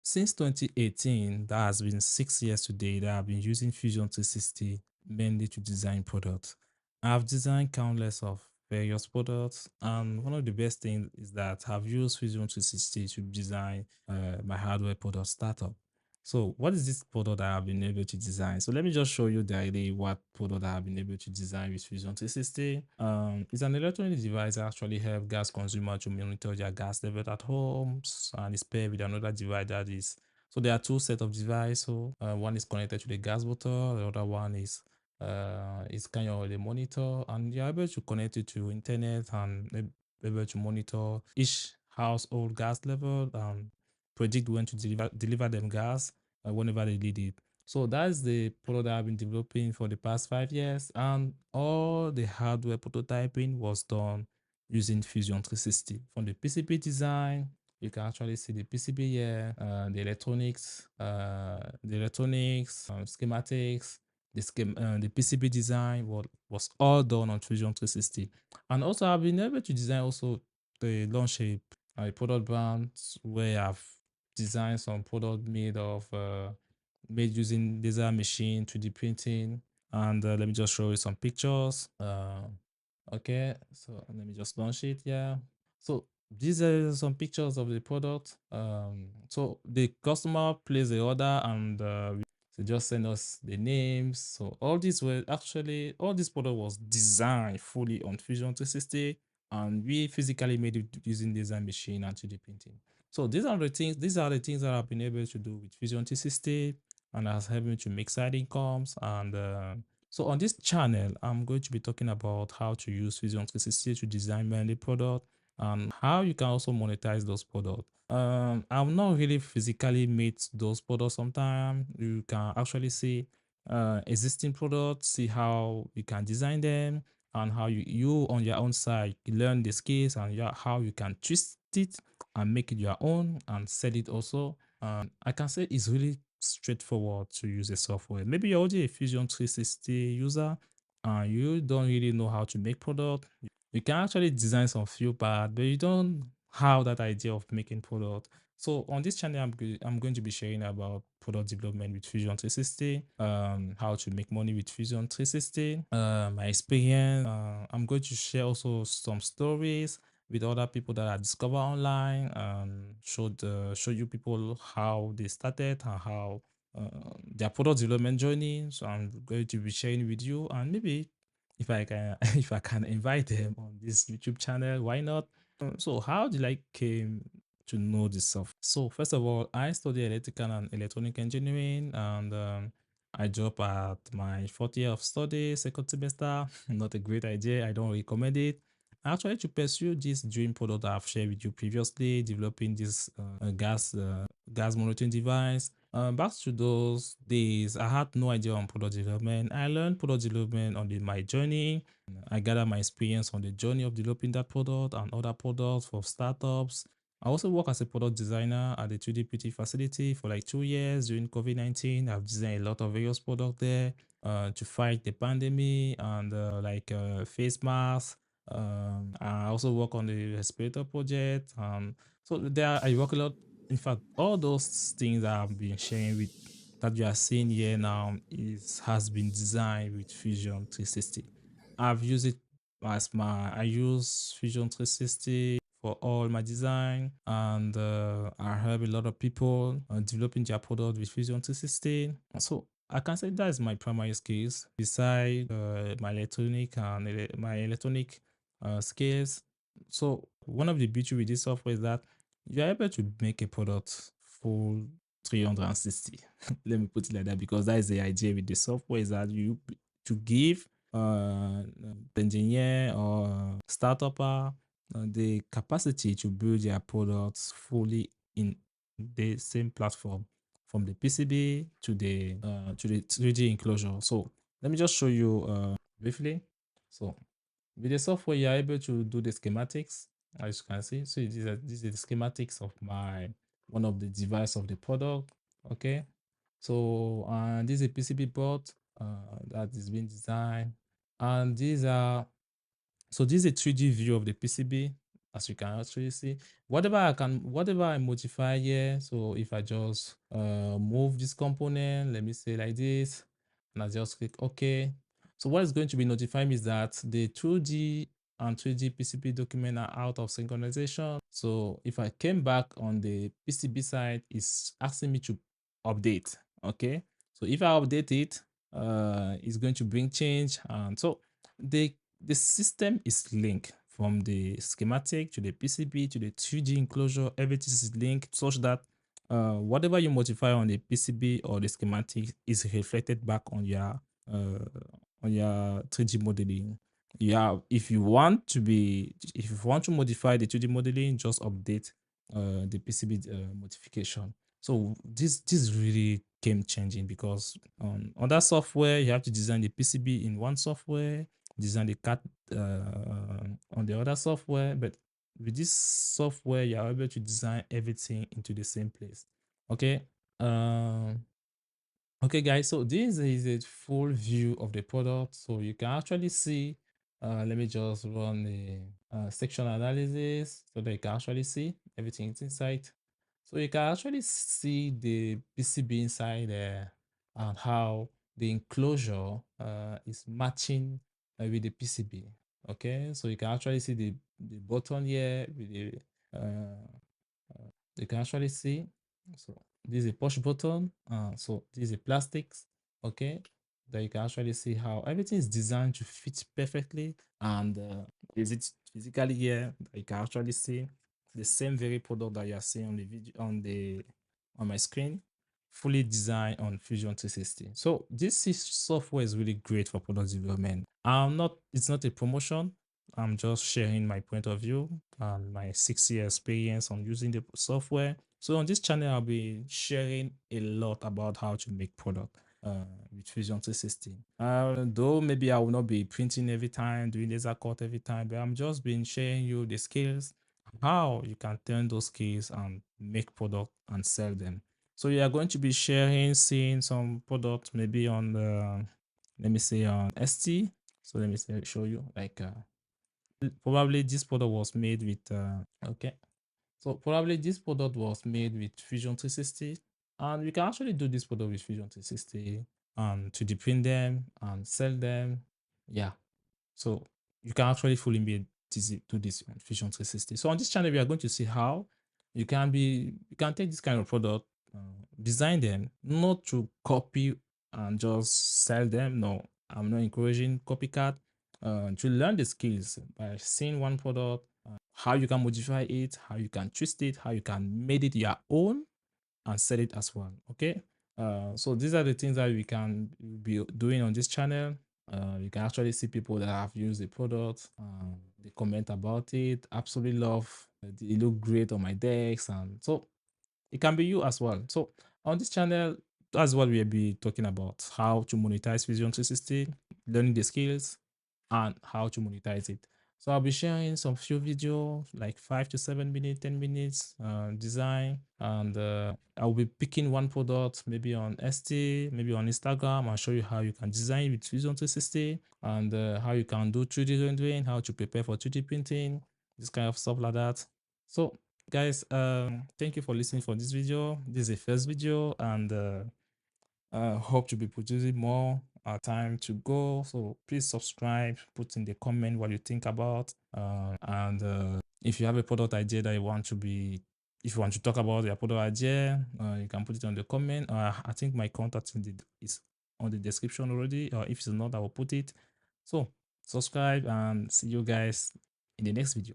Since 2018, that has been 6 years today that I've been using Fusion 360 mainly to design products. I've designed countless of various products, and one of the best things is that I've used Fusion 360 to design my hardware product startup. So, what is this product that I've been able to design? So, let me just show you directly what product I have been able to design with Fusion 360. It's an electronic device that actually helps gas consumer to monitor their gas level at homes, and it's paired with another device that is. So, there are two set of devices. So, one is connected to the gas bottle, the other one is kind of the monitor, and you're able to connect it to internet and able to monitor each household gas level and predict when to deliver them gas whenever they need it. So that's the product that I've been developing for the past 5 years, and all the hardware prototyping was done using Fusion 360. From the PCB design, you can actually see the PCB here, schematics, the PCB design was all done on Fusion 360. And also, I've been able to design also the launch a product brand where I've designed some product made using laser machine 3D printing. And let me just show you some pictures. Okay, so let me just launch it. Yeah. So these are some pictures of the product. So the customer placed the order, and they just send us the names. So all this product was designed fully on Fusion 360, and we physically made it using design machine and 3D printing. So these are the things that I've been able to do with Fusion 360, and has helped me to make side incomes. And so on this channel, I'm going to be talking about how to use Fusion 360 to design mainly product, and how you can also monetize those products. I've not really physically made those products. Sometimes you can actually see existing products, see how you can design them, and how you on your own side learn the skills, and how you can twist it and make it your own and sell it also. I can say it's really straightforward to use a software. Maybe you're already a Fusion 360 user and you don't really know how to make product. You can actually design some few parts, but you don't have that idea of making product. So on this channel, I'm going to be sharing about product development with Fusion 360, how to make money with Fusion 360, my experience. I'm going to share also some stories with other people that I discover online, and show you people how they started and how their product development journey. So I'm going to be sharing with you, and maybe if I can if I can invite them on this YouTube channel, why not? So how did I came to know this stuff? So first of all, I study electrical and electronic engineering, and I dropped at my fourth year of study, second semester. Not a great idea. I don't recommend it. Actually, to pursue this dream product that I've shared with you previously, developing this gas monitoring device. Back to those days, I had no idea on product development. I learned product development on my journey. I gathered my experience on the journey of developing that product and other products for startups. I also work as a product designer at the 3D printing facility for like 2 years during COVID-19. I've designed a lot of various products there to fight the pandemic, and face masks. I also work on the respirator project. So there I work a lot. In fact, all those things that I've been sharing with that you are seeing here now is has been designed with Fusion 360. I've used it I use Fusion 360 for all my design, and I help a lot of people developing their product with Fusion 360. So I can say that is my primary skills beside my electronic skills. So one of the beauty with this software is that you're able to make a product full 360. Let me put it like that, because that is the idea with the software, is that you to give engineer or startup the capacity to build their products fully in the same platform, from the PCB to the 3D enclosure. So let me just show you briefly. So with the software, you're able to do the schematics, as you can see. So these are the schematics of one of the device of the product. Okay. So this is a PCB board that is being designed, and this is a 3D view of the PCB. as you can actually see. Whatever I modify here, so if I just move this component, let me say like this, and I just click OK. So what is going to be notifying me is that the 2D and 3D PCB document are out of synchronization. So if I came back on the PCB side, it's asking me to update. Okay, so if I update it, it's going to bring change. And so the system is linked from the schematic to the PCB to the 2D enclosure. Everything is linked such that whatever you modify on the PCB or the schematic is reflected back on your 3D modeling. Yeah, if you want to modify the 2D modeling, just update the PCB modification. So this really game changing, because on other software you have to design the PCB in one software, design the CAD on the other software, but with this software you are able to design everything into the same place. Okay. um Okay, guys, so this is a full view of the product. So you can actually see, let me just run the section analysis so that you can actually see everything is inside. So you can actually see the PCB inside there and how the enclosure is matching with the PCB. Okay, so you can actually see the button here with the you can actually see. So this is a push button. So this is a plastics. Okay, that you can actually see how everything is designed to fit perfectly. And is it physically here that you can actually see the same very product that you are seeing on the video on my screen, fully designed on Fusion 360. So software is really great for product development. It's not a promotion. I'm just sharing my point of view and my 6 year experience on using the software. So on this channel, I'll be sharing a lot about how to make product with Fusion 360. Though maybe I will not be printing every time, doing laser cut every time, but I'm just been sharing you the skills, how you can turn those skills and make product and sell them. So you are going to be seeing some products maybe on the, let me say on ST. So let me show you like probably this product was made with okay, so probably this product was made with Fusion 360, and we can actually do this product with Fusion 360 and to deprint them and sell them. Yeah, so you can actually fully do this on Fusion 360. So on this channel, we are going to see how you can take this kind of product, design them, not to copy and just sell them. No, I'm not encouraging copycat. To learn the skills by seeing one product, how you can modify it, how you can twist it, how you can make it your own and sell it as well. Okay. So these are the things that we can be doing on this channel. You can actually see people that have used the product. They comment about it. Absolutely love. It look great on my decks, and so it can be you as well. So on this channel, that's what we'll be talking about: how to monetize Fusion 360, learning the skills, and how to monetize it. So I'll be sharing some few videos, like 5 to 7 minutes, 10 minutes, design, and I'll be picking one product, maybe on ST, maybe on Instagram. I'll show you how you can design with Fusion 360, and how you can do 3D rendering, how to prepare for 3D printing, this kind of stuff like that. So guys, thank you for listening for this video. This is the first video, and hope to be producing more. Time to go, so please subscribe, put in the comment what you think about, and if you have a product idea that you want to be, if you want to talk about your product idea, you can put it on the comment. I think my contact is on the description already, or if it's not, I will put it. So subscribe and see you guys in the next video.